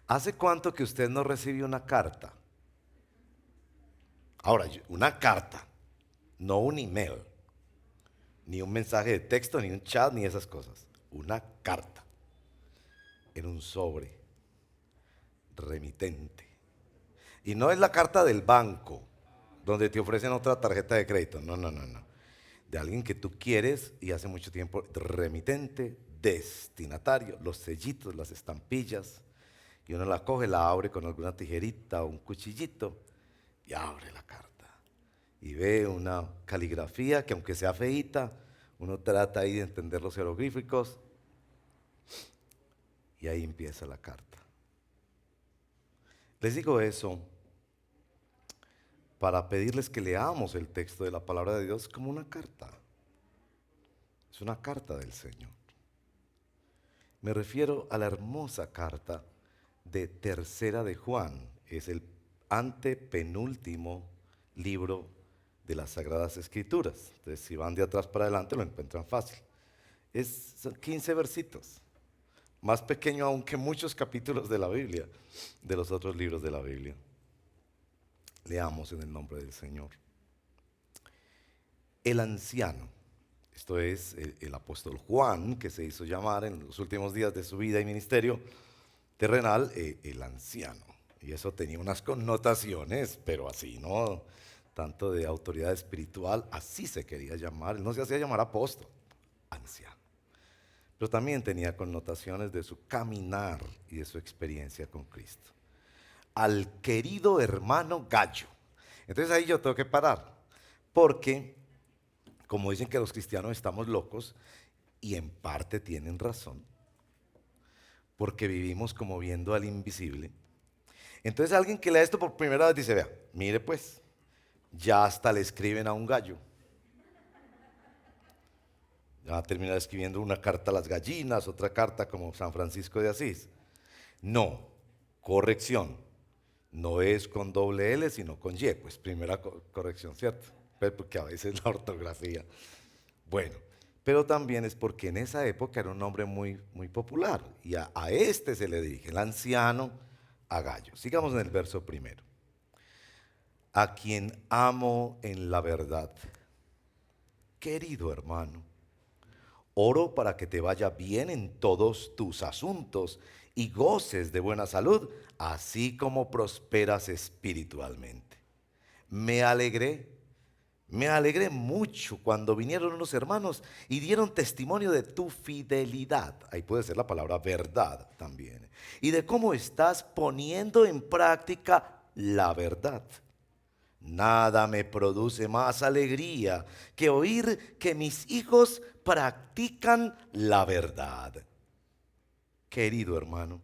¿Hace cuánto que usted no recibe una carta? Ahora, una carta, no un email, ni un mensaje de texto, ni un chat, ni esas cosas. Una carta en un sobre, remitente. Y no es la carta del banco, donde te ofrecen otra tarjeta de crédito. No, no, no, no. De alguien que tú quieres y hace mucho tiempo, remitente, destinatario, los sellitos, las estampillas. Y uno la coge, la abre con alguna tijerita o un cuchillito y abre la carta. Y ve una caligrafía que aunque sea feíta, uno trata ahí de entender los jeroglíficos y ahí empieza la carta. Les digo eso para pedirles que leamos el texto de la palabra de Dios como una carta. Es una carta del Señor. Me refiero a la hermosa carta de Tercera de Juan. Es el antepenúltimo libro de las Sagradas Escrituras. Entonces, si van de atrás para adelante, lo encuentran fácil. Son 15 versitos, más pequeño aún que muchos capítulos de la Biblia, de los otros libros de la Biblia. Leamos en el nombre del Señor. El anciano, esto es el apóstol Juan, que se hizo llamar en los últimos días de su vida y ministerio terrenal, el anciano. Y eso tenía unas connotaciones, pero así, ¿no? Tanto de autoridad espiritual, así se quería llamar. Él no se hacía llamar apóstol, anciano. Pero también tenía connotaciones de su caminar y de su experiencia con Cristo. Al querido hermano Gallo. Entonces ahí yo tengo que parar, porque como dicen que los cristianos estamos locos, y en parte tienen razón, porque vivimos como viendo al invisible. Entonces alguien que lea esto por primera vez dice, vea, mire pues, ya hasta le escriben a un gallo. Ya va a terminar escribiendo una carta a las gallinas, otra carta como San Francisco de Asís. No, corrección, no es con doble L, sino con Y, pues primera corrección, ¿cierto? Pues porque a veces la ortografía. Bueno, pero también es porque en esa época era un nombre muy, muy popular y a este se le dirige, el anciano a Gallo. Sigamos en el verso primero. A quien amo en la verdad, querido hermano, oro para que te vaya bien en todos tus asuntos y goces de buena salud, así como prosperas espiritualmente. Me alegré Me alegré mucho cuando vinieron unos hermanos y dieron testimonio de tu fidelidad. Ahí puede ser la palabra verdad también. Y de cómo estás poniendo en práctica la verdad. Nada me produce más alegría que oír que mis hijos practican la verdad. Querido hermano,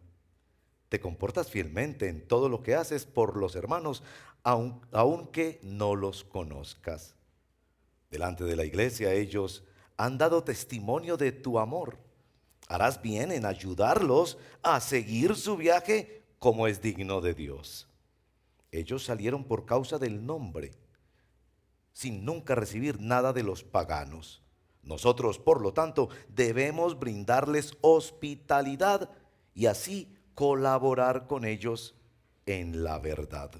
te comportas fielmente en todo lo que haces por los hermanos, aunque no los conozcas. Delante de la iglesia ellos han dado testimonio de tu amor. Harás bien en ayudarlos a seguir su viaje como es digno de Dios. Ellos salieron por causa del nombre, sin nunca recibir nada de los paganos. Nosotros, por lo tanto, debemos brindarles hospitalidad y así colaborar con ellos en la verdad.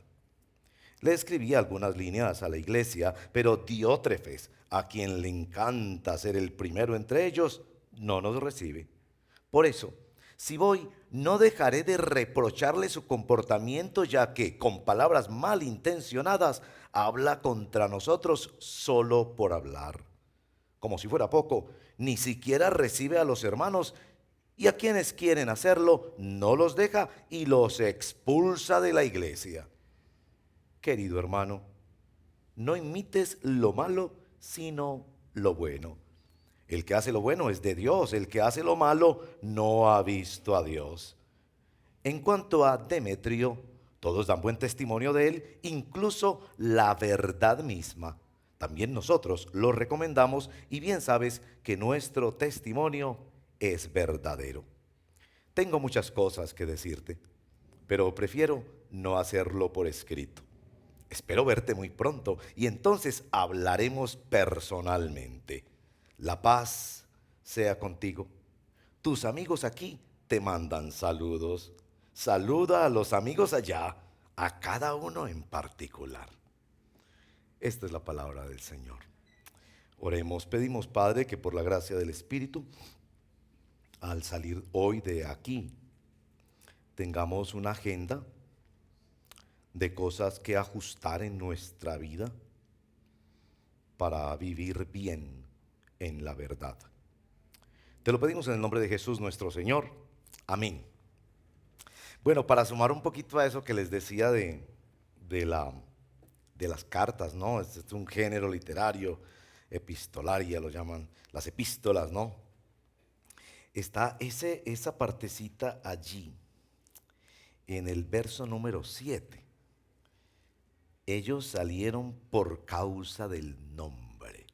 Le escribí algunas líneas a la iglesia, pero Diótrefes, a quien le encanta ser el primero entre ellos, no nos recibe. Por eso, si voy, no dejaré de reprocharle su comportamiento, ya que con palabras malintencionadas habla contra nosotros solo por hablar. Como si fuera poco, ni siquiera recibe a los hermanos y a quienes quieren hacerlo, no los deja y los expulsa de la iglesia. Querido hermano, no imites lo malo, sino lo bueno. El que hace lo bueno es de Dios, el que hace lo malo no ha visto a Dios. En cuanto a Demetrio, todos dan buen testimonio de él, incluso la verdad misma. También nosotros lo recomendamos y bien sabes que nuestro testimonio es verdadero. Tengo muchas cosas que decirte, pero prefiero no hacerlo por escrito. Espero verte muy pronto y entonces hablaremos personalmente. La paz sea contigo. Tus amigos aquí te mandan saludos. Saluda a los amigos allá, a cada uno en particular. Esta es la palabra del Señor. Oremos, pedimos, Padre, que por la gracia del Espíritu, al salir hoy de aquí, tengamos una agenda de cosas que ajustar en nuestra vida para vivir bien en la verdad. Te lo pedimos en el nombre de Jesús nuestro Señor. Amén. Bueno, para sumar un poquito a eso que les decía de las cartas, ¿no? Este es un género literario, epistolaria, lo llaman las epístolas, ¿no? Está esa partecita allí, en el verso número 7. Ellos salieron por causa del nombre.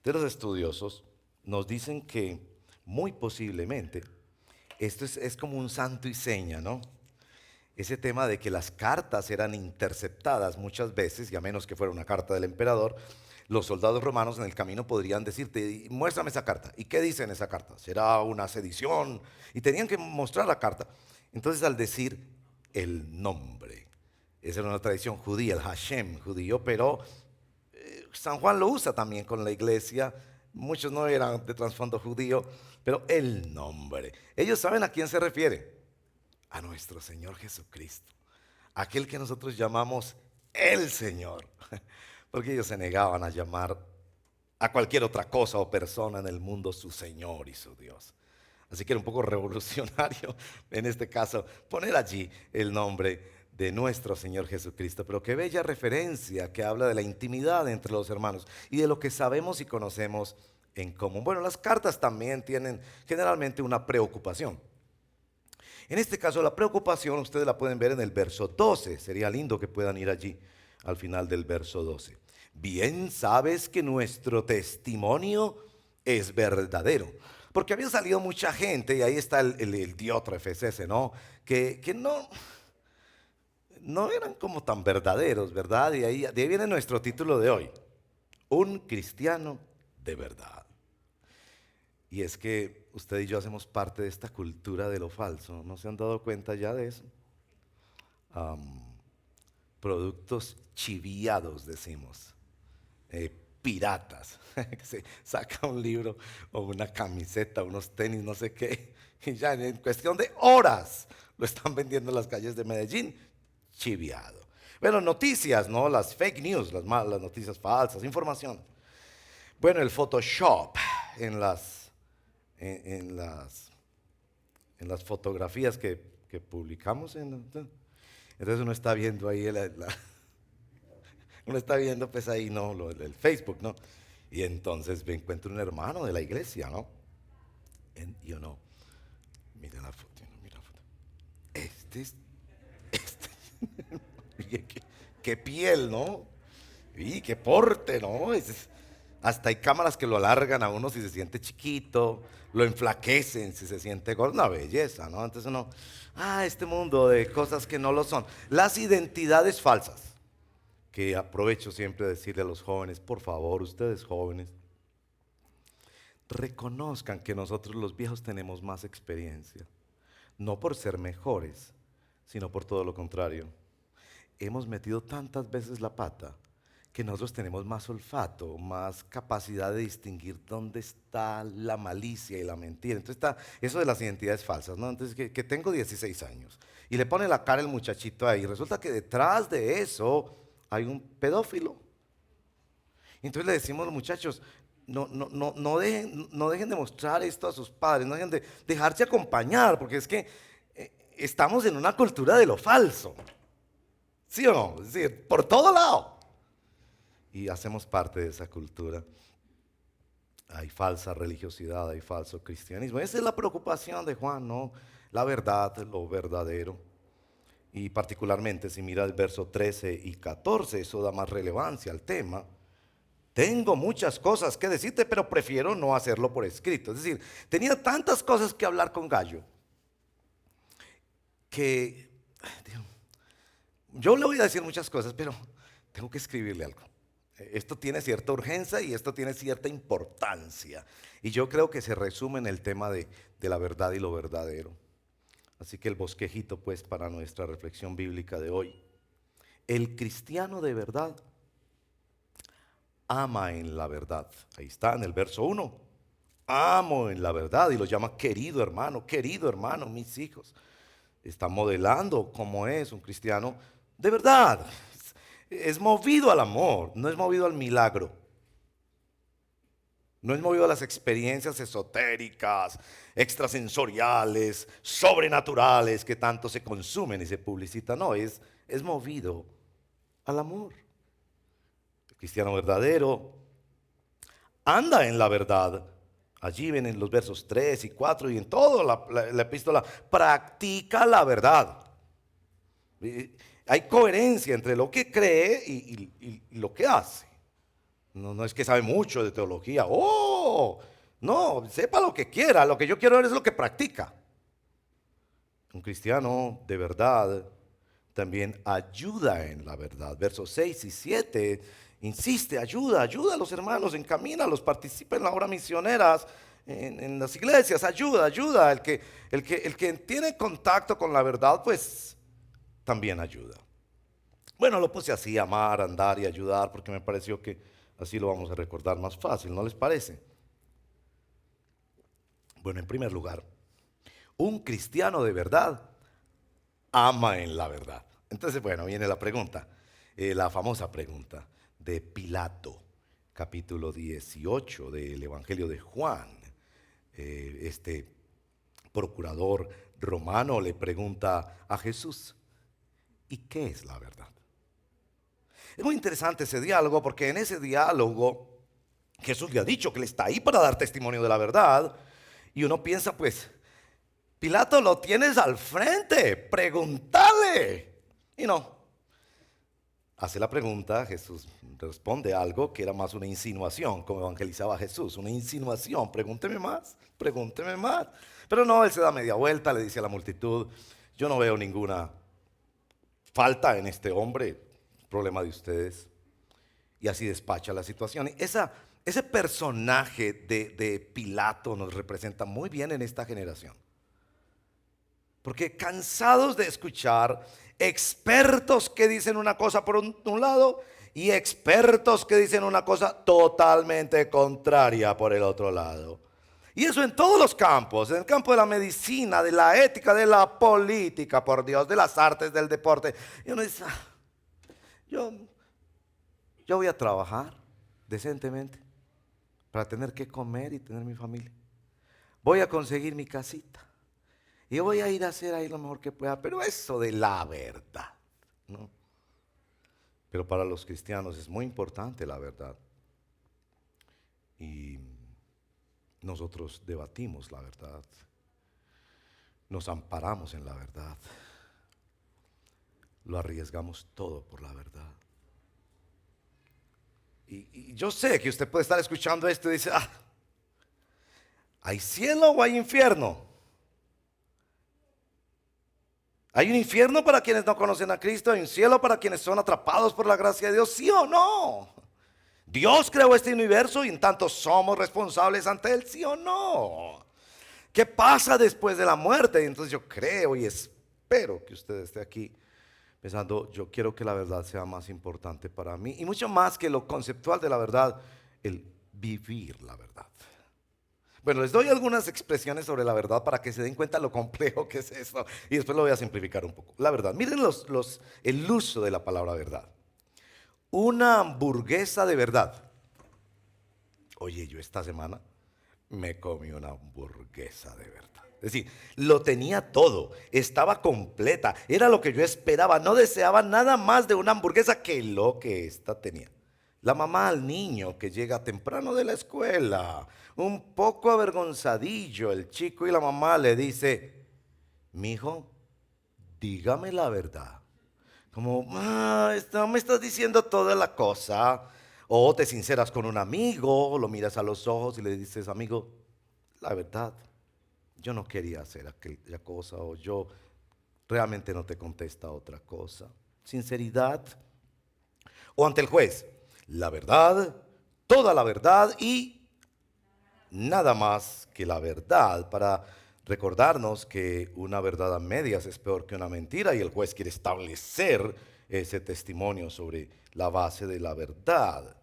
De los estudiosos nos dicen que muy posiblemente esto es como un santo y seña, ¿no? Ese tema de que las cartas eran interceptadas muchas veces, y a menos que fuera una carta del emperador, los soldados romanos en el camino podrían decirte, muéstrame esa carta. ¿Y qué dice en esa carta? ¿Será una sedición? Y tenían que mostrar la carta. Entonces, al decir el nombre, esa era una tradición judía, el Hashem judío, pero San Juan lo usa también con la iglesia. Muchos no eran de trasfondo judío, pero el nombre. Ellos saben a quién se refiere. A nuestro Señor Jesucristo. Aquel que nosotros llamamos el Señor. Porque ellos se negaban a llamar a cualquier otra cosa o persona en el mundo su Señor y su Dios. Así que era un poco revolucionario en este caso poner allí el nombre de nuestro Señor Jesucristo. Pero qué bella referencia que habla de la intimidad entre los hermanos y de lo que sabemos y conocemos en común. Bueno, las cartas también tienen generalmente una preocupación. En este caso la preocupación ustedes la pueden ver en el verso 12. Sería lindo que puedan ir allí al final del verso 12. Bien sabes que nuestro testimonio es verdadero. Porque había salido mucha gente, y ahí está el Diótrefes ese, ¿no? Que no eran como tan verdaderos, ¿verdad? De ahí viene nuestro título de hoy. Un cristiano de verdad. Y es que usted y yo hacemos parte de esta cultura de lo falso. ¿No se han dado cuenta ya de eso? Productos chiviados, decimos. Piratas. Que se saca un libro o una camiseta, unos tenis, no sé qué. Y ya en cuestión de horas lo están vendiendo en las calles de Medellín. Chiviado. Bueno, noticias, ¿no? Las fake news, las noticias falsas, información. Bueno, el Photoshop en las fotografías que publicamos. Entonces uno está viendo ahí, uno está viendo pues ahí, ¿no? El Facebook, ¿no? Y entonces me encuentro un hermano de la iglesia, ¿no? Y uno, mira la foto, mira la foto. Este, qué piel, ¿no? Y qué porte, ¿no? Hasta hay cámaras que lo alargan a uno si se siente chiquito, lo enflaquecen si se siente gordo, una belleza, ¿no? Entonces uno, este mundo de cosas que no lo son. Las identidades falsas, que aprovecho siempre de decirle a los jóvenes, por favor, ustedes jóvenes, reconozcan que nosotros los viejos tenemos más experiencia, no por ser mejores, sino por todo lo contrario. Hemos metido tantas veces la pata que nosotros tenemos más olfato, más capacidad de distinguir dónde está la malicia y la mentira. Entonces está eso de las identidades falsas, ¿no? Entonces que tengo 16 años y le pone la cara el muchachito ahí. Resulta que detrás de eso hay un pedófilo. Entonces le decimos a los muchachos, no dejen de mostrar esto a sus padres, no dejen de dejarse acompañar, porque es que estamos en una cultura de lo falso. ¿Sí o no? Es decir, por todo lado. Y hacemos parte de esa cultura. Hay falsa religiosidad, hay falso cristianismo. Esa es la preocupación de Juan, ¿no? La verdad, lo verdadero. Y particularmente si mira el verso 13 y 14, eso da más relevancia al tema. Tengo muchas cosas que decirte, pero prefiero no hacerlo por escrito. Es decir, tenía tantas cosas que hablar con Gallo que yo le voy a decir muchas cosas, pero tengo que escribirle algo. Esto tiene cierta urgencia y esto tiene cierta importancia. Y yo creo que se resume en el tema de la verdad y lo verdadero. Así que el bosquejito pues para nuestra reflexión bíblica de hoy. El cristiano de verdad ama en la verdad. Ahí está en el verso 1. Amo en la verdad y lo llama querido hermano, mis hijos. Está modelando cómo es un cristiano de verdad. Es movido al amor, no es movido al milagro. No es movido a las experiencias esotéricas, extrasensoriales, sobrenaturales que tanto se consumen y se publicitan. No, es movido al amor. El cristiano verdadero anda en la verdad. Allí vienen los versos 3 y 4 y en toda la epístola practica la verdad. Hay coherencia entre lo que cree y lo que hace. No es que sabe mucho de teología. No, sepa lo que quiera. Lo que yo quiero ver es lo que practica. Un cristiano de verdad también ayuda en la verdad. Versos 6 y 7 insiste, ayuda a los hermanos, encamínalos, participa en la obra misioneras, en las iglesias, ayuda. El que tiene contacto con la verdad, pues también ayuda. Bueno, lo puse así, amar, andar y ayudar, porque me pareció que así lo vamos a recordar más fácil, ¿no les parece? Bueno, en primer lugar, un cristiano de verdad ama en la verdad. Entonces, bueno, viene la pregunta, la famosa pregunta de Pilato, capítulo 18 del Evangelio de Juan. Este procurador romano le pregunta a Jesús, ¿y qué es la verdad? Es muy interesante ese diálogo porque en ese diálogo Jesús le ha dicho que él está ahí para dar testimonio de la verdad y uno piensa pues, Pilato, lo tienes al frente, pregúntale. Y no, hace la pregunta, Jesús responde algo que era más una insinuación, como evangelizaba Jesús, una insinuación, pregúnteme más. Pero no, él se da media vuelta, le dice a la multitud, yo no veo ninguna falta en este hombre, problema de ustedes. Y así despacha la situación. Ese personaje de Pilato nos representa muy bien en esta generación. Porque cansados de escuchar expertos que dicen una cosa por un lado y expertos que dicen una cosa totalmente contraria por el otro lado. Y eso en todos los campos, en el campo de la medicina, de la ética, de la política, por Dios, de las artes, del deporte. Y uno dice, yo voy a trabajar decentemente para tener que comer y tener mi familia. Voy a conseguir mi casita. Y voy a ir a hacer ahí lo mejor que pueda. Pero eso de la verdad, ¿no? Pero para los cristianos es muy importante la verdad. Y nosotros debatimos la verdad. Nos amparamos en la verdad. Lo arriesgamos todo por la verdad. Y yo sé que usted puede estar escuchando esto y dice, ¿hay cielo o hay infierno? ¿Hay un infierno para quienes no conocen a Cristo? ¿Hay un cielo para quienes son atrapados por la gracia de Dios? ¿Sí o no? ¿Dios creó este universo y en tanto somos responsables ante Él? ¿Sí o no? ¿Qué pasa después de la muerte? Y entonces yo creo y espero que usted esté aquí pensando, yo quiero que la verdad sea más importante para mí. Y mucho más que lo conceptual de la verdad, el vivir la verdad. Bueno, les doy algunas expresiones sobre la verdad para que se den cuenta lo complejo que es esto. Y después lo voy a simplificar un poco. La verdad, miren el uso de la palabra verdad. Una hamburguesa de verdad. Oye, yo esta semana me comí una hamburguesa de verdad. Es decir, lo tenía todo, estaba completa, era lo que yo esperaba, no deseaba nada más de una hamburguesa que lo que ésta tenía. La mamá al niño que llega temprano de la escuela, un poco avergonzadillo, el chico y la mamá le dice, mijo, dígame la verdad. Como, no me estás diciendo toda la cosa. O te sinceras con un amigo, lo miras a los ojos y le dices, amigo, la verdad, yo no quería hacer aquella cosa o yo realmente no te contesta otra cosa. Sinceridad. O ante el juez, la verdad, toda la verdad y nada más que la verdad para recordarnos que una verdad a medias es peor que una mentira y el juez quiere establecer ese testimonio sobre la base de la verdad.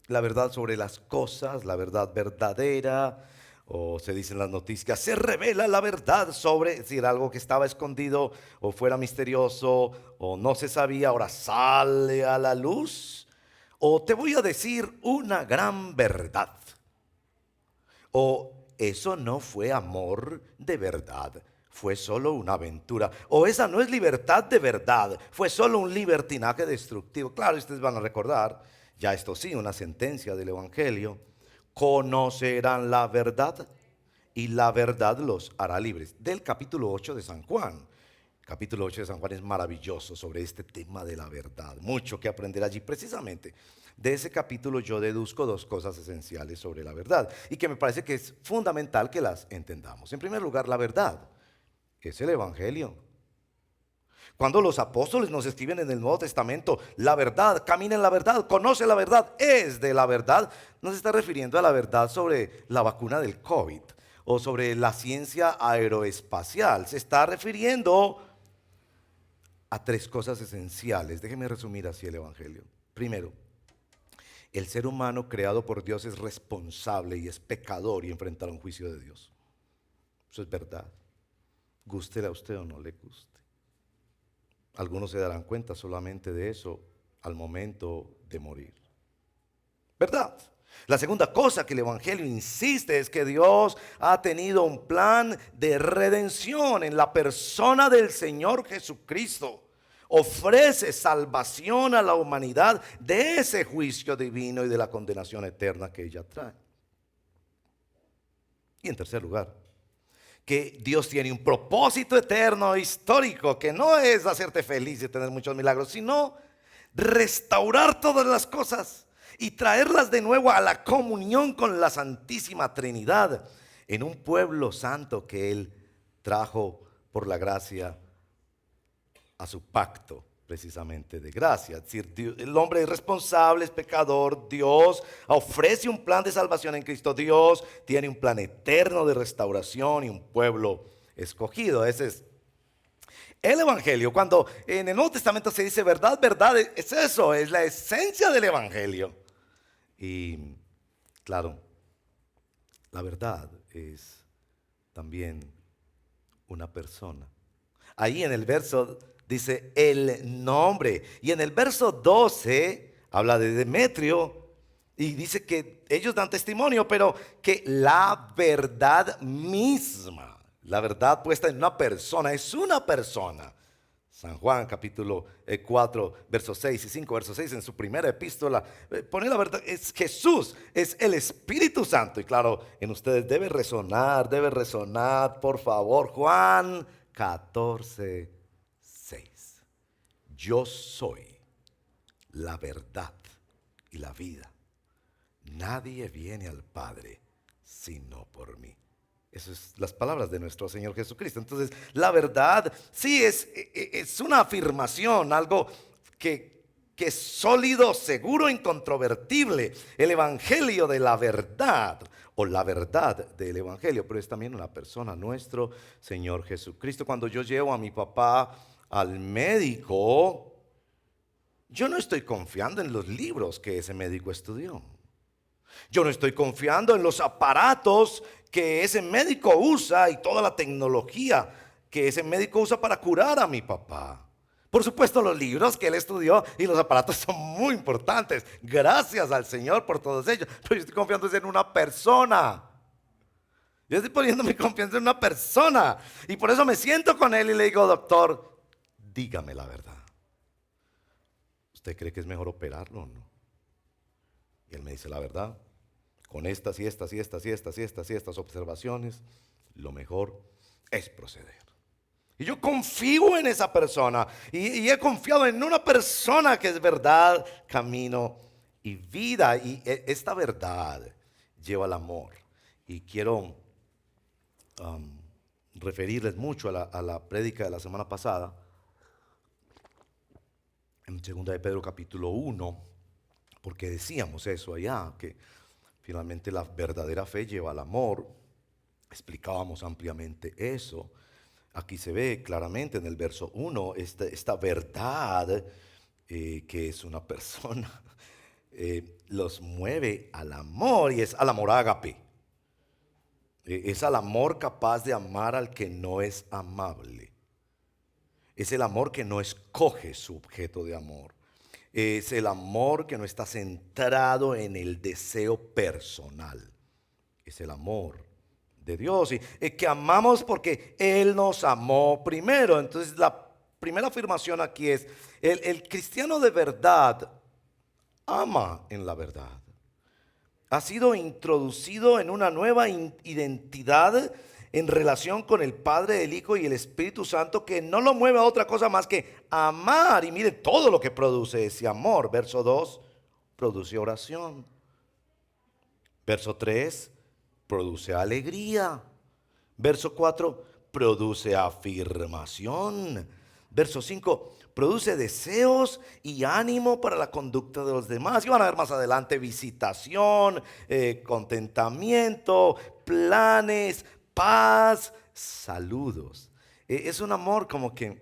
La verdad sobre las cosas, la verdad verdadera, o se dicen las noticias, se revela la verdad sobre, es decir, algo que estaba escondido o fuera misterioso o no se sabía, ahora sale a la luz. O te voy a decir una gran verdad. O eso no fue amor de verdad, fue solo una aventura. O esa no es libertad de verdad, fue solo un libertinaje destructivo. Claro, ustedes van a recordar, ya esto sí, una sentencia del Evangelio. Conocerán la verdad y la verdad los hará libres. Del capítulo 8 de San Juan. Capítulo 8 de San Juan es maravilloso sobre este tema de la verdad. Mucho que aprender allí. Precisamente de ese capítulo yo deduzco dos cosas esenciales sobre la verdad y que me parece que es fundamental que las entendamos. En primer lugar, la verdad es el Evangelio. Cuando los apóstoles nos escriben en el Nuevo Testamento, la verdad, camina en la verdad, conoce la verdad, es de la verdad, no se está refiriendo a la verdad sobre la vacuna del COVID o sobre la ciencia aeroespacial. Se está refiriendo a tres cosas esenciales. Déjeme resumir así el Evangelio. Primero, el ser humano creado por Dios es responsable y es pecador y enfrentará un juicio de Dios. Eso es verdad. Gústele a usted o no le guste. Algunos se darán cuenta solamente de eso al momento de morir. ¿Verdad? La segunda cosa que el Evangelio insiste es que Dios ha tenido un plan de redención en la persona del Señor Jesucristo. Ofrece salvación a la humanidad de ese juicio divino y de la condenación eterna que ella trae. Y en tercer lugar, que Dios tiene un propósito eterno, histórico, que no es hacerte feliz y tener muchos milagros, sino restaurar todas las cosas y traerlas de nuevo a la comunión con la Santísima Trinidad en un pueblo santo que Él trajo por la gracia a su pacto precisamente de gracia. Es decir, el hombre es responsable, es pecador, Dios ofrece un plan de salvación en Cristo, Dios tiene un plan eterno de restauración y un pueblo escogido. Ese es el Evangelio. Cuando en el Nuevo Testamento se dice verdad, verdad, es eso, es la esencia del Evangelio. Y claro, la verdad es también una persona. Ahí en el verso dice el nombre. Y en el verso 12 habla de Demetrio y dice que ellos dan testimonio, pero que la verdad misma, la verdad puesta en una persona, es una persona. San Juan capítulo 4, versos 6 y 5, verso 6 en su primera epístola, pone la verdad, es Jesús, es el Espíritu Santo. Y claro, en ustedes debe resonar, por favor, Juan 14, 6. Yo soy la verdad y la vida. Nadie viene al Padre sino por mí. Esas son las palabras de nuestro Señor Jesucristo. Entonces, la verdad sí es una afirmación, algo que es sólido, seguro, incontrovertible. El Evangelio de la verdad, o la verdad del Evangelio, pero es también una persona, nuestro Señor Jesucristo. Cuando yo llevo a mi papá al médico, yo no estoy confiando en los libros que ese médico estudió. Yo no estoy confiando en los aparatos que ese médico usa y toda la tecnología que ese médico usa para curar a mi papá. Por supuesto, los libros que él estudió y los aparatos son muy importantes. Gracias al Señor por todos ellos. Pero yo estoy confiando en una persona. Yo estoy poniendo mi confianza en una persona. Y por eso me siento con él y le digo, doctor, dígame la verdad. ¿Usted cree que es mejor operarlo o no? Y él me dice la verdad. Con estas y estas y estas y estas y estas y estas observaciones, lo mejor es proceder. Y yo confío en esa persona y he confiado en una persona que es verdad, camino y vida. Y esta verdad lleva al amor. Y quiero referirles mucho a la prédica de la semana pasada, en 2 de Pedro capítulo 1, porque decíamos eso allá, que finalmente la verdadera fe lleva al amor. explicábamos ampliamente eso. Aquí se ve claramente en el verso 1 esta verdad que es una persona, los mueve al amor y es al amor ágape. Es al amor capaz de amar al que no es amable. Es el amor que no escoge su objeto de amor. Es el amor que no está centrado en el deseo personal. Es el amor de Dios y que amamos porque Él nos amó primero. Entonces la primera afirmación aquí es, el cristiano de verdad ama en la verdad. Ha sido introducido en una nueva identidad en relación con el Padre, el Hijo y el Espíritu Santo, que no lo mueve a otra cosa más que amar. Y mire todo lo que produce ese amor. Verso 2, produce oración. Verso 3, produce alegría. Verso 4, produce afirmación. Verso 5, produce deseos y ánimo para la conducta de los demás. Y van a ver más adelante visitación, contentamiento, planes, paz, saludos. Es un amor como que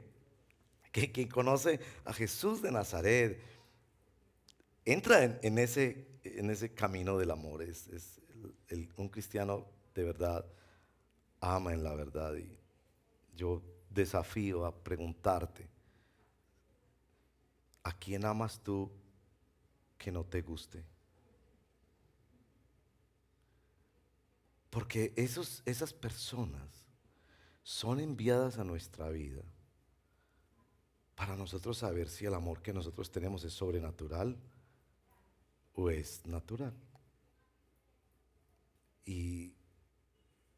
quien conoce a Jesús de Nazaret entra en ese camino del amor. Un cristiano de verdad ama en la verdad. Y yo desafío a preguntarte, ¿a quién amas tú que no te guste? Porque esas personas son enviadas a nuestra vida para nosotros saber si el amor que nosotros tenemos es sobrenatural o es natural. Y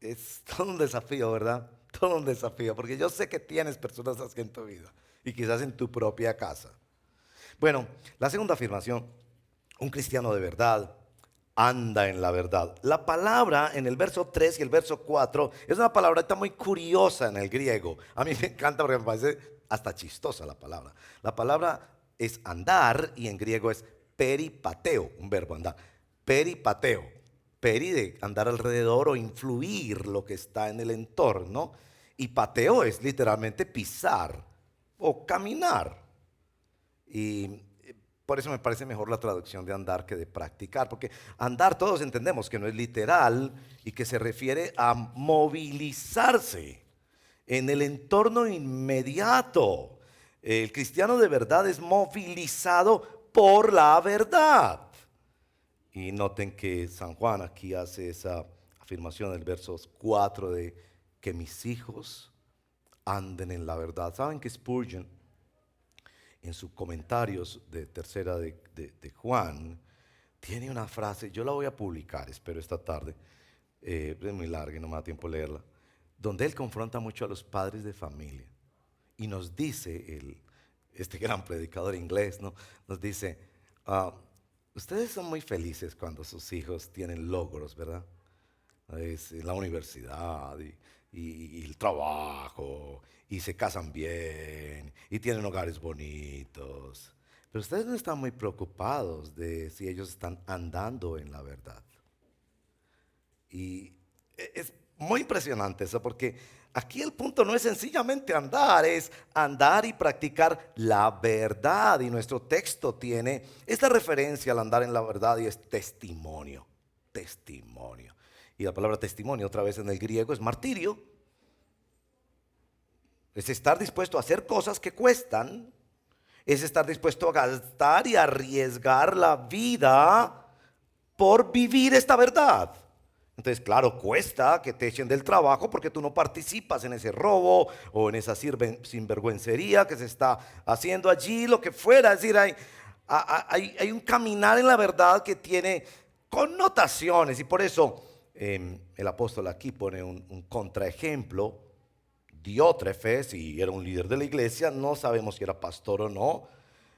es todo un desafío, ¿verdad? Todo un desafío, porque yo sé que tienes personas así en tu vida y quizás en tu propia casa. Bueno, la segunda afirmación, un cristiano de verdad anda en la verdad. La palabra en el verso 3 y el verso 4 es una palabra muy curiosa en el griego. A mí me encanta porque me parece hasta chistosa la palabra. La palabra es andar y en griego es peripateo, un verbo andar. Peripateo. Peri de andar alrededor o influir lo que está en el entorno. Y pateo es literalmente pisar o caminar. Y por eso me parece mejor la traducción de andar que de practicar, porque andar todos entendemos que no es literal y que se refiere a movilizarse en el entorno inmediato. El cristiano de verdad es movilizado por la verdad. Y noten que San Juan aquí hace esa afirmación en el verso 4 de que mis hijos anden en la verdad. ¿Saben que Spurgeon en sus comentarios de tercera de Juan tiene una frase? Yo la voy a publicar, espero esta tarde, es muy larga y no me da tiempo leerla, donde él confronta mucho a los padres de familia y nos dice, este gran predicador inglés, ¿no? Nos dice, ustedes son muy felices cuando sus hijos tienen logros, ¿verdad? Es la universidad y el trabajo y se casan bien y tienen hogares bonitos. Pero ustedes no están muy preocupados de si ellos están andando en la verdad. Y es muy impresionante eso, porque aquí el punto no es sencillamente andar, es andar y practicar la verdad. Y nuestro texto tiene esta referencia al andar en la verdad y es testimonio, testimonio. Y la palabra testimonio otra vez en el griego es martirio. Es estar dispuesto a hacer cosas que cuestan, es estar dispuesto a gastar y arriesgar la vida por vivir esta verdad. Entonces, claro, cuesta que te echen del trabajo porque tú no participas en ese robo o en esa sinvergüencería que se está haciendo allí, lo que fuera. Es decir, hay un caminar en la verdad que tiene connotaciones y por eso el apóstol aquí pone un contraejemplo. Diótrefes, y era un líder de la iglesia, no sabemos si era pastor o no,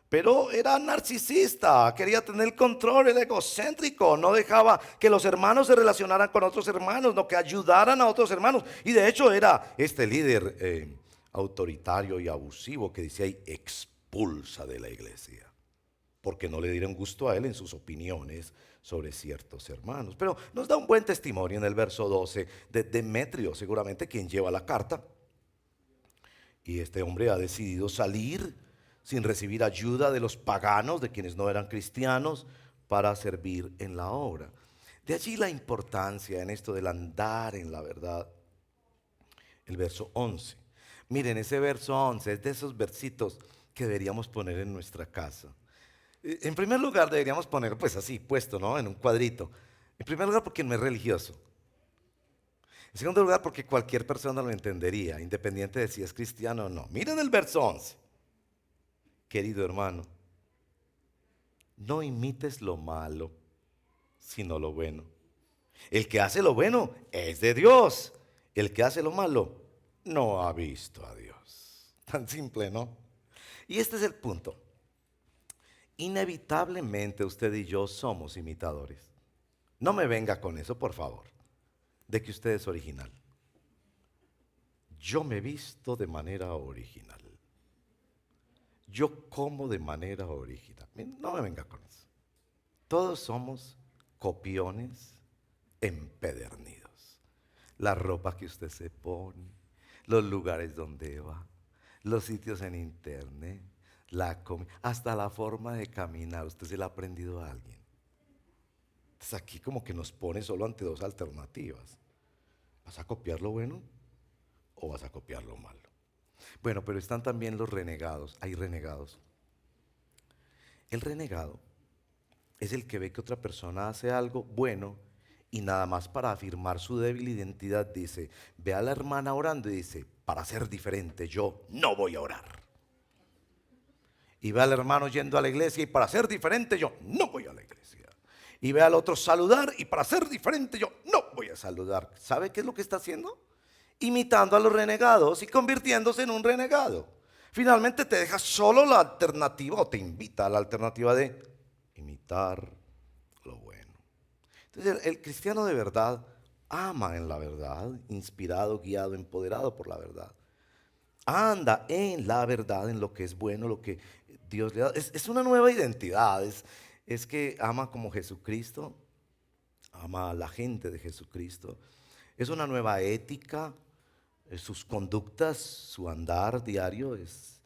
pero era narcisista, quería tener el control, era egocéntrico, no dejaba que los hermanos se relacionaran con otros hermanos, no que ayudaran a otros hermanos. Y de hecho era este líder autoritario y abusivo que decía, y expulsa de la iglesia. porque no le dieron gusto a él en sus opiniones sobre ciertos hermanos. Pero nos da un buen testimonio en el verso 12 de Demetrio, seguramente quien lleva la carta. Y este hombre ha decidido salir sin recibir ayuda de los paganos, de quienes no eran cristianos, para servir en la obra. De allí la importancia en esto del andar en la verdad. El verso 11. Miren, ese verso 11 es de esos versitos que deberíamos poner en nuestra casa. En primer lugar, deberíamos poner, pues así, puesto, ¿no? En un cuadrito. En primer lugar, porque no es religioso. En segundo lugar, porque cualquier persona lo entendería, independiente de si es cristiano o no. Miren el verso 11. Querido hermano, no imites lo malo, sino lo bueno. El que hace lo bueno es de Dios. El que hace lo malo no ha visto a Dios. Tan simple, ¿no? Y este es el punto. Inevitablemente usted y yo somos imitadores. No me venga con eso, por favor, de que usted es original. Yo me visto de manera original. Yo como de manera original. No me venga con eso. Todos somos copiones empedernidos. La ropa que usted se pone, los lugares donde va, los sitios en internet, hasta la forma de caminar. Usted se la ha aprendido a alguien. Entonces aquí como que nos pone solo ante dos alternativas. ¿Vas a copiar lo bueno o vas a copiar lo malo? Bueno, pero están también los renegados. Hay renegados. El renegado es el que ve que otra persona hace algo bueno y nada más para afirmar su débil identidad dice, ve a la hermana orando y dice, para ser diferente yo no voy a orar. Y ve al hermano yendo a la iglesia y para ser diferente yo no voy a la iglesia. Y ve al otro saludar y para ser diferente yo no voy a saludar. ¿Sabe qué es lo que está haciendo? Imitando a los renegados y convirtiéndose en un renegado. Finalmente te deja solo la alternativa o te invita a la alternativa de imitar lo bueno. Entonces el cristiano de verdad ama en la verdad, inspirado, guiado, empoderado por la verdad. Anda en la verdad, en lo que es bueno, lo que Dios le da. Es una nueva identidad, es que ama como Jesucristo, ama a la gente de Jesucristo. Es una nueva ética, sus conductas, su andar diario es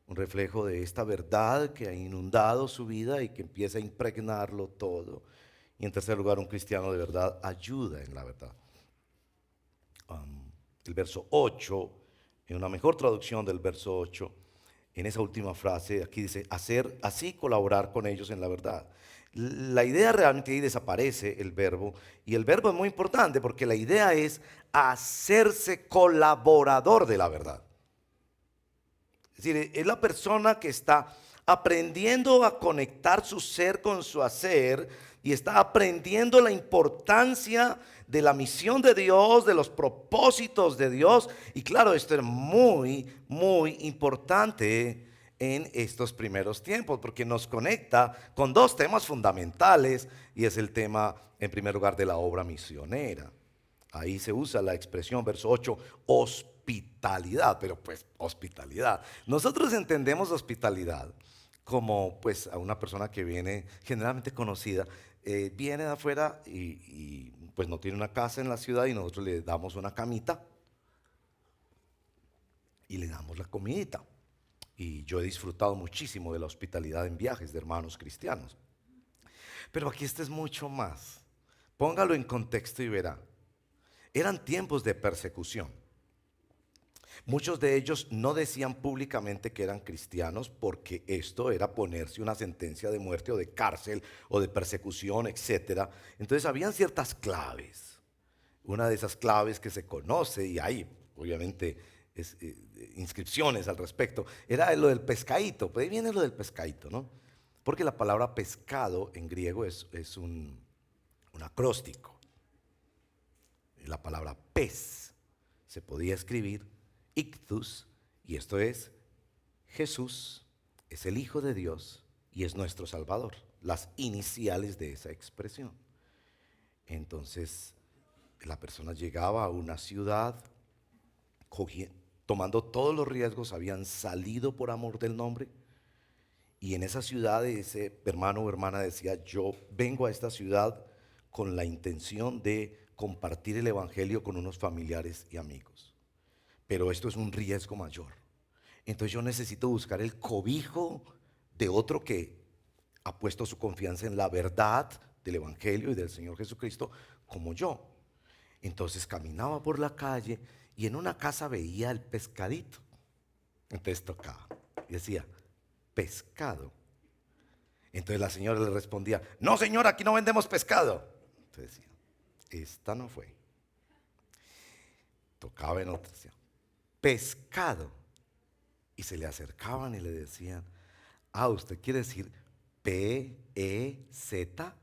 un reflejo de esta verdad que ha inundado su vida y que empieza a impregnarlo todo. Y en tercer lugar, un cristiano de verdad ayuda en la verdad. El verso 8, en una mejor traducción del verso 8, en esa última frase, aquí dice, hacer así colaborar con ellos en la verdad. La idea realmente ahí desaparece el verbo, y el verbo es muy importante porque la idea es hacerse colaborador de la verdad. Es decir, es la persona que está aprendiendo a conectar su ser con su hacer y está aprendiendo la importancia de la misión de Dios, de los propósitos de Dios. Y claro, esto es muy, muy importante en estos primeros tiempos porque nos conecta con dos temas fundamentales y es el tema, en primer lugar, de la obra misionera. Ahí se usa la expresión, verso 8, hospitalidad, pero pues hospitalidad. Nosotros entendemos hospitalidad como pues a una persona que viene generalmente conocida, viene de afuera y pues no tiene una casa en la ciudad y nosotros le damos una camita y le damos la comidita. Y yo he disfrutado muchísimo de la hospitalidad en viajes de hermanos cristianos. Pero aquí este es mucho más. Póngalo en contexto y verá. Eran tiempos de persecución. Muchos de ellos no decían públicamente que eran cristianos porque esto era ponerse una sentencia de muerte o de cárcel o de persecución, etc. Entonces habían ciertas claves. Una de esas claves que se conoce y hay obviamente inscripciones al respecto, era lo del pescadito. Pues ahí viene lo del pescadito, ¿no? Porque la palabra pescado en griego es un acróstico. La palabra pez se podía escribir ictus, y esto es Jesús, es el Hijo de Dios y es nuestro Salvador, las iniciales de esa expresión. Entonces la persona llegaba a una ciudad tomando todos los riesgos, habían salido por amor del nombre Y en esa ciudad ese hermano o hermana decía, yo vengo a esta ciudad con la intención de compartir el evangelio con unos familiares y amigos. Pero esto es un riesgo mayor. Entonces yo necesito buscar el cobijo de otro que ha puesto su confianza en la verdad del evangelio y del Señor Jesucristo como yo. Entonces caminaba por la calle y en una casa veía el pescadito. Entonces tocaba y decía, pescado. Entonces la señora le respondía, no señora, aquí no vendemos pescado. Entonces decía, esta no fue. Tocaba en otra, decía, pescado. Y se le acercaban y le decían, ah, ¿usted quiere decir P-E-Z?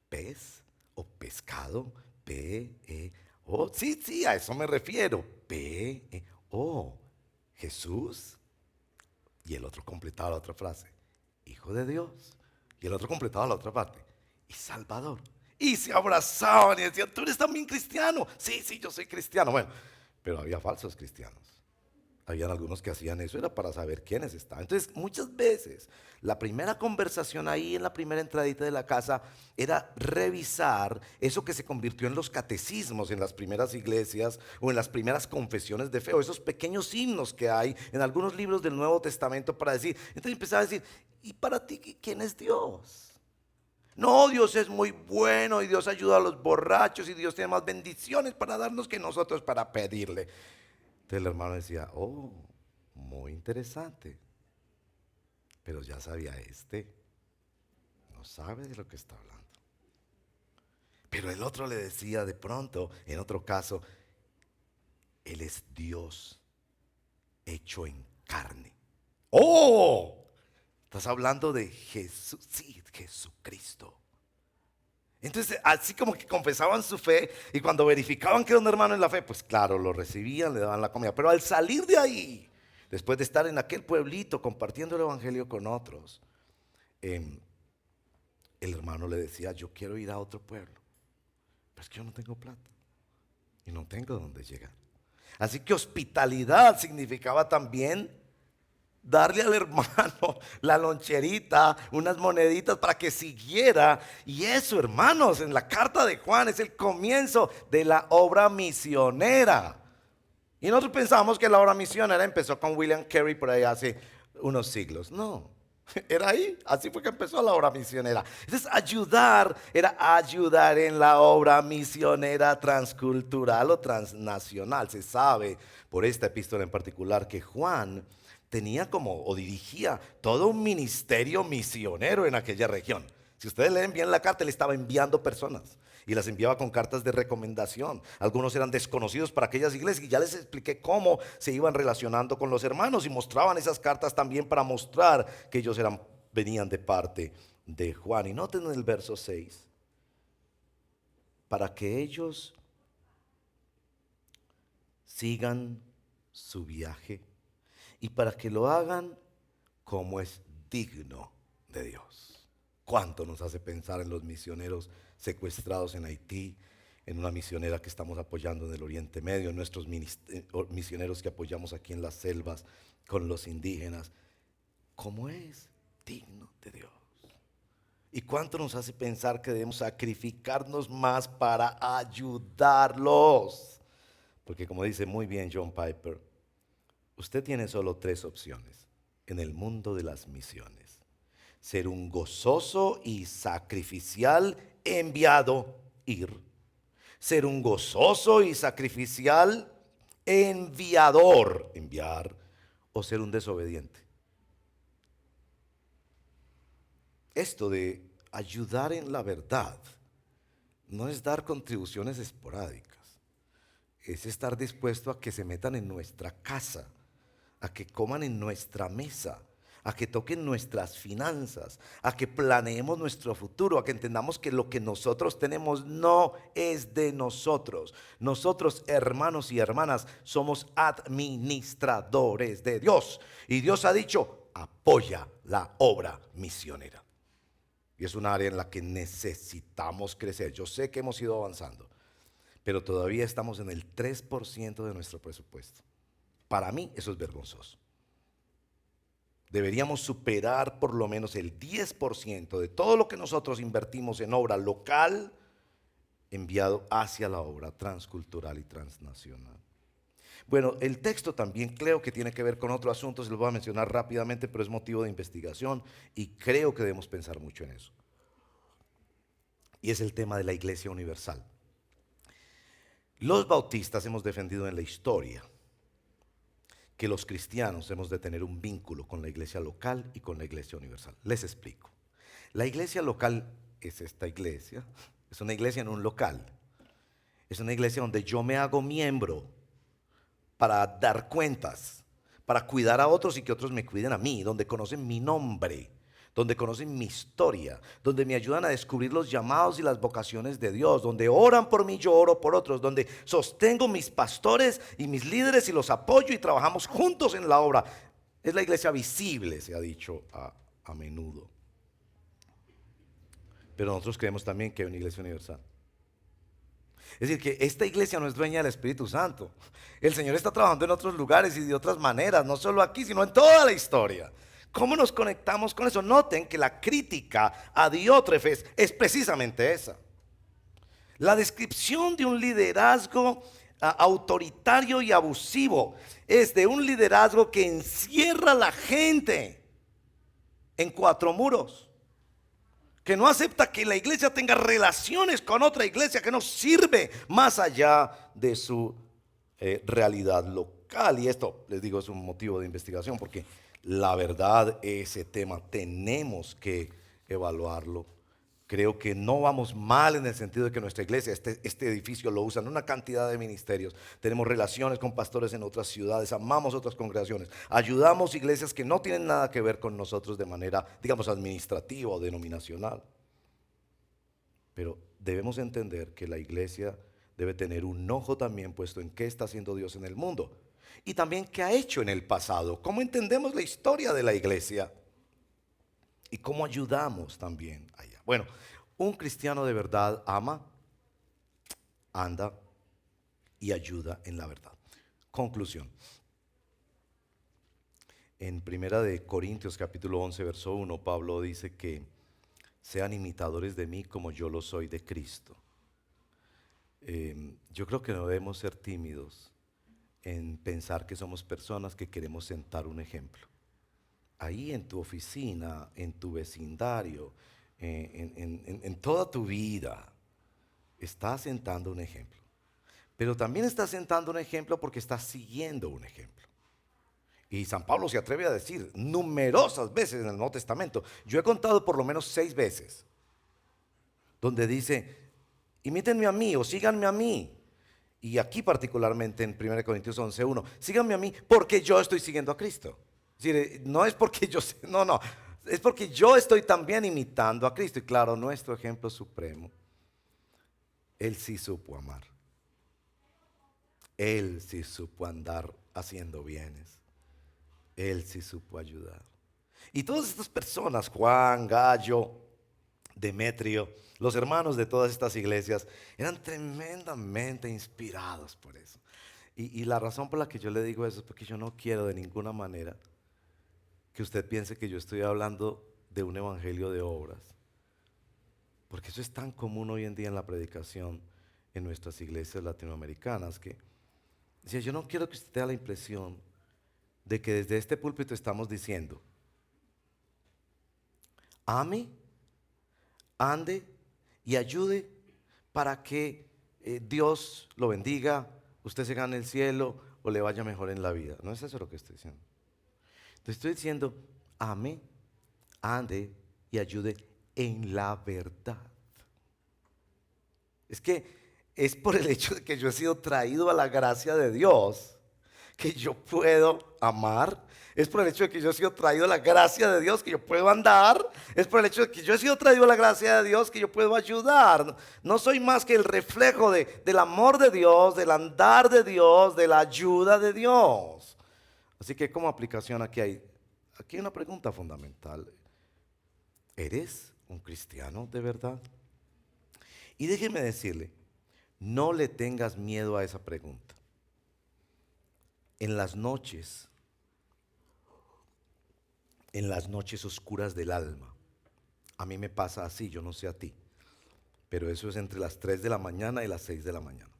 ¿Pez? ¿O pescado? P-E. Oh, sí, sí, a eso me refiero. P-E. Oh, Jesús. Y el otro completaba la otra frase, Hijo de Dios. Y el otro completaba la otra parte, y Salvador. Y se abrazaban y decían, tú eres también cristiano. Sí, sí, yo soy cristiano. Bueno, pero había falsos cristianos. Habían algunos que hacían eso, era para saber quiénes estaban. Entonces, muchas veces, la primera conversación ahí en la primera entradita de la casa era revisar eso que se convirtió en los catecismos en las primeras iglesias o en las primeras confesiones de fe, o esos pequeños himnos que hay en algunos libros del Nuevo Testamento para decir. Entonces empezaba a decir, ¿y para ti quién es Dios? No, Dios es muy bueno y Dios ayuda a los borrachos y Dios tiene más bendiciones para darnos que nosotros para pedirle. Entonces el hermano decía, oh, muy interesante. Pero ya sabía no sabe de lo que está hablando. Pero el otro le decía de pronto, en otro caso, Él es Dios hecho en carne. ¡Oh! Estás hablando de Jesús, sí, Jesucristo. Entonces, así como que confesaban su fe y cuando verificaban que era un hermano en la fe, pues claro, lo recibían, le daban la comida. Pero al salir de ahí, después de estar en aquel pueblito compartiendo el evangelio con otros, el hermano le decía, yo quiero ir a otro pueblo, pero es que yo no tengo plata y no tengo dónde llegar. Así que hospitalidad significaba también darle al hermano la loncherita, unas moneditas para que siguiera. Y eso, hermanos, en la carta de Juan es el comienzo de la obra misionera. Y nosotros pensamos que la obra misionera empezó con William Carey por ahí hace unos siglos. No, era ahí, así fue que empezó la obra misionera. Entonces ayudar era ayudar en la obra misionera transcultural o transnacional. Se sabe por esta epístola en particular que Juan tenía como o dirigía todo un ministerio misionero en aquella región. Si ustedes leen bien la carta, él estaba enviando personas y las enviaba con cartas de recomendación. Algunos eran desconocidos para aquellas iglesias y ya les expliqué cómo se iban relacionando con los hermanos y mostraban esas cartas también para mostrar que ellos venían de parte de Juan. Y noten en el verso 6, para que ellos sigan su viaje y para que lo hagan como es digno de Dios. ¿Cuánto nos hace pensar en los misioneros secuestrados en Haití, en una misionera que estamos apoyando en el Oriente Medio, en nuestros misioneros que apoyamos aquí en las selvas con los indígenas? ¿Cómo es digno de Dios? ¿Y cuánto nos hace pensar que debemos sacrificarnos más para ayudarlos? Porque como dice muy bien John Piper, usted tiene solo 3 opciones en el mundo de las misiones: ser un gozoso y sacrificial enviado, ir; ser un gozoso y sacrificial enviador, enviar; o ser un desobediente. Esto de ayudar en la verdad no es dar contribuciones esporádicas, es estar dispuesto a que se metan en nuestra casa, a que coman en nuestra mesa, a que toquen nuestras finanzas, a que planeemos nuestro futuro, a que entendamos que lo que nosotros tenemos no es de nosotros. Nosotros, hermanos y hermanas, somos administradores de Dios. Y Dios ha dicho, apoya la obra misionera. Y es un área en la que necesitamos crecer. Yo sé que hemos ido avanzando, pero todavía estamos en el 3% de nuestro presupuesto. Para mí eso es vergonzoso. Deberíamos superar por lo menos el 10% de todo lo que nosotros invertimos en obra local enviado hacia la obra transcultural y transnacional. Bueno, el texto también creo que tiene que ver con otro asunto, se lo voy a mencionar rápidamente, pero es motivo de investigación y creo que debemos pensar mucho en eso. Y es el tema de la Iglesia Universal. Los bautistas hemos defendido en la historia que los cristianos hemos de tener un vínculo con la iglesia local y con la iglesia universal. Les explico. La iglesia local es esta iglesia, es una iglesia en un local. Es una iglesia donde yo me hago miembro para dar cuentas, para cuidar a otros y que otros me cuiden a mí, donde conocen mi nombre, donde conocen mi historia, donde me ayudan a descubrir los llamados y las vocaciones de Dios, donde oran por mí, yo oro por otros, donde sostengo mis pastores y mis líderes y los apoyo y trabajamos juntos en la obra. Es la iglesia visible, se ha dicho a menudo. Pero nosotros creemos también que hay una iglesia universal. Es decir, que esta iglesia no es dueña del Espíritu Santo. El Señor está trabajando en otros lugares y de otras maneras, no solo aquí, sino en toda la historia. ¿Cómo nos conectamos con eso? Noten que la crítica a Diótrefes es precisamente esa. La descripción de un liderazgo autoritario y abusivo es de un liderazgo que encierra a la gente en cuatro muros, que no acepta que la iglesia tenga relaciones con otra iglesia, que no sirve más allá de su realidad local. Y esto, les digo, es un motivo de investigación porque la verdad, ese tema tenemos que evaluarlo. Creo que no vamos mal en el sentido de que nuestra iglesia, este edificio lo usan una cantidad de ministerios. Tenemos relaciones con pastores en otras ciudades, amamos otras congregaciones, ayudamos iglesias que no tienen nada que ver con nosotros de manera, digamos, administrativa o denominacional. Pero debemos entender que la iglesia debe tener un ojo también puesto en qué está haciendo Dios en el mundo. Y también qué ha hecho en el pasado, cómo entendemos la historia de la iglesia y cómo ayudamos también allá. Bueno, un cristiano de verdad ama, anda y ayuda en la verdad. Conclusión. En Primera de Corintios capítulo 11 verso 1, Pablo dice que sean imitadores de mí como yo lo soy de Cristo. Yo creo que no debemos ser tímidos en pensar que somos personas que queremos sentar un ejemplo. Ahí en tu oficina, en tu vecindario, en toda tu vida, estás sentando un ejemplo. Pero también estás sentando un ejemplo porque estás siguiendo un ejemplo. Y San Pablo se atreve a decir numerosas veces en el Nuevo Testamento, yo he contado por lo menos 6 veces, donde dice, imítenme a mí o síganme a mí. Y aquí particularmente en 1 Corintios 11:1, síganme a mí porque yo estoy siguiendo a Cristo. Es decir, no es porque yo sé, no, es porque yo estoy también imitando a Cristo. Y claro, nuestro ejemplo supremo, Él sí supo amar. Él sí supo andar haciendo bienes. Él sí supo ayudar. Y todas estas personas, Juan, Gallo, Demetrio, los hermanos de todas estas iglesias, eran tremendamente inspirados por eso. Y la razón por la que yo le digo eso es porque yo no quiero de ninguna manera que usted piense que yo estoy hablando de un evangelio de obras. Porque eso es tan común hoy en día en la predicación en nuestras iglesias latinoamericanas que yo no quiero que usted tenga la impresión de que desde este púlpito estamos diciendo, ame, ande y ayude para que Dios lo bendiga, usted se gane el cielo o le vaya mejor en la vida. No es eso lo que estoy diciendo. Te estoy diciendo, ame, ande y ayude en la verdad. Es que es por el hecho de que yo he sido traído a la gracia de Dios que yo puedo amar. Es por el hecho de que yo he sido traído a la gracia de Dios que yo puedo andar. Es por el hecho de que yo he sido traído a la gracia de Dios que yo puedo ayudar. No soy más que el reflejo del amor de Dios, del andar de Dios, de la ayuda de Dios. Así que como aplicación aquí hay una pregunta fundamental. ¿Eres un cristiano de verdad? Y déjeme decirle, no le tengas miedo a esa pregunta. En las noches, en las noches oscuras del alma. A mí me pasa así, yo no sé a ti, pero eso es entre las 3 de la mañana y las 6 de la mañana.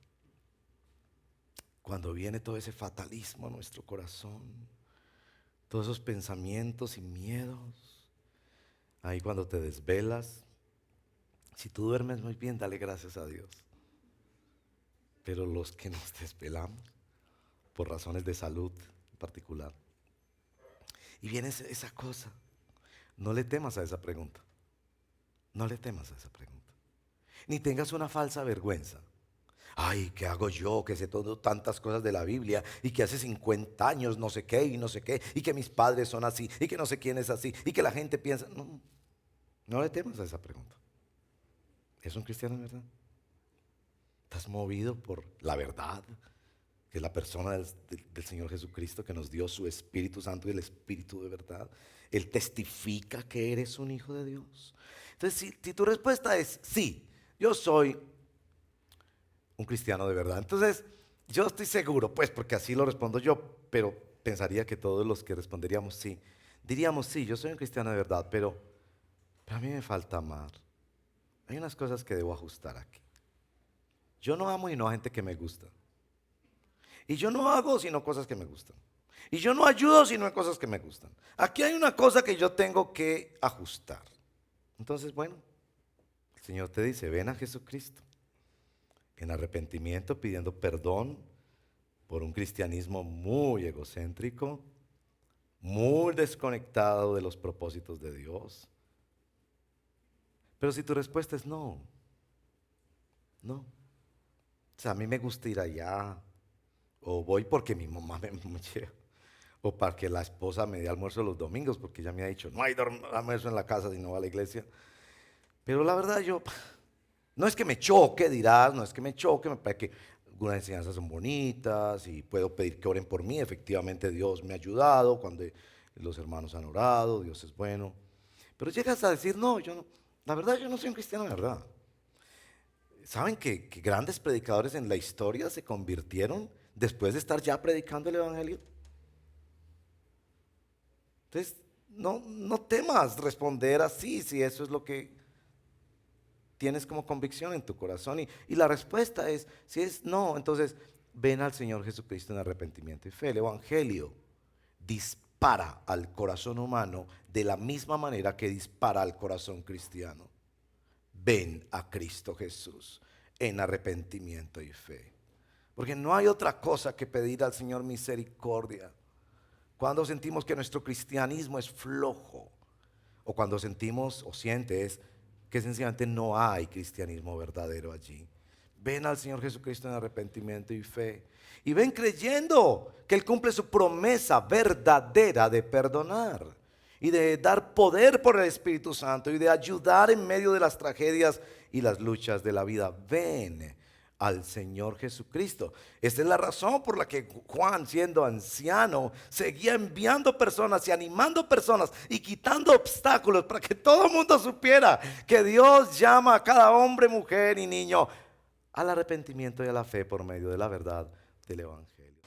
Cuando viene todo ese fatalismo a nuestro corazón, todos esos pensamientos y miedos, ahí cuando te desvelas, si tú duermes muy bien, dale gracias a Dios. Pero los que nos desvelamos, por razones de salud en particular, y viene esa cosa, no le temas a esa pregunta. No le temas a esa pregunta. Ni tengas una falsa vergüenza. Ay, ¿qué hago yo? Que sé todo, tantas cosas de la Biblia y que hace 50 años no sé qué y no sé qué y que mis padres son así y que no sé quién es así y que la gente piensa. No, no le temas a esa pregunta. ¿Es un cristiano en verdad? ¿Estás movido por la verdad? Que es la persona del Señor Jesucristo que nos dio su Espíritu Santo y el Espíritu de verdad. Él testifica que eres un hijo de Dios. Entonces, si tu respuesta es sí, yo soy un cristiano de verdad, entonces yo estoy seguro, pues porque así lo respondo yo, pero pensaría que todos los que responderíamos sí, diríamos sí, yo soy un cristiano de verdad, pero a mí me falta amar. Hay unas cosas que debo ajustar aquí. Yo no amo y no a gente que me gusta. Y yo no hago sino cosas que me gustan. Y yo no ayudo sino en cosas que me gustan. Aquí hay una cosa que yo tengo que ajustar. Entonces, bueno, el Señor te dice, ven a Jesucristo en arrepentimiento, pidiendo perdón por un cristianismo muy egocéntrico, muy desconectado de los propósitos de Dios. Pero si tu respuesta es no, no. O sea, a mí me gusta ir allá, o voy porque mi mamá me lleva, o para que la esposa me dé almuerzo los domingos, porque ella me ha dicho, no hay almuerzo en la casa si no va a la iglesia. Pero la verdad no es que me choque, dirás, no es que me choque, me parece que algunas enseñanzas son bonitas y puedo pedir que oren por mí. Efectivamente Dios me ha ayudado cuando los hermanos han orado, Dios es bueno. Pero llegas a decir, no, la verdad yo no soy un cristiano de verdad. ¿Saben que grandes predicadores en la historia se convirtieron después de estar ya predicando el evangelio? Entonces, no temas responder así si eso es lo que tienes como convicción en tu corazón. Y la respuesta es, si es no, entonces ven al Señor Jesucristo en arrepentimiento y fe. El evangelio dispara al corazón humano de la misma manera que dispara al corazón cristiano. Ven a Cristo Jesús en arrepentimiento y fe. Porque no hay otra cosa que pedir al Señor misericordia. Cuando sentimos que nuestro cristianismo es flojo, o cuando sentimos o sientes que sencillamente no hay cristianismo verdadero allí. Ven al Señor Jesucristo en arrepentimiento y fe. Y ven creyendo que Él cumple su promesa verdadera de perdonar y de dar poder por el Espíritu Santo y de ayudar en medio de las tragedias y las luchas de la vida. Ven al Señor Jesucristo. Esta es la razón por la que Juan, siendo anciano, seguía enviando personas y animando personas y quitando obstáculos para que todo el mundo supiera que Dios llama a cada hombre, mujer y niño al arrepentimiento y a la fe por medio de la verdad del evangelio.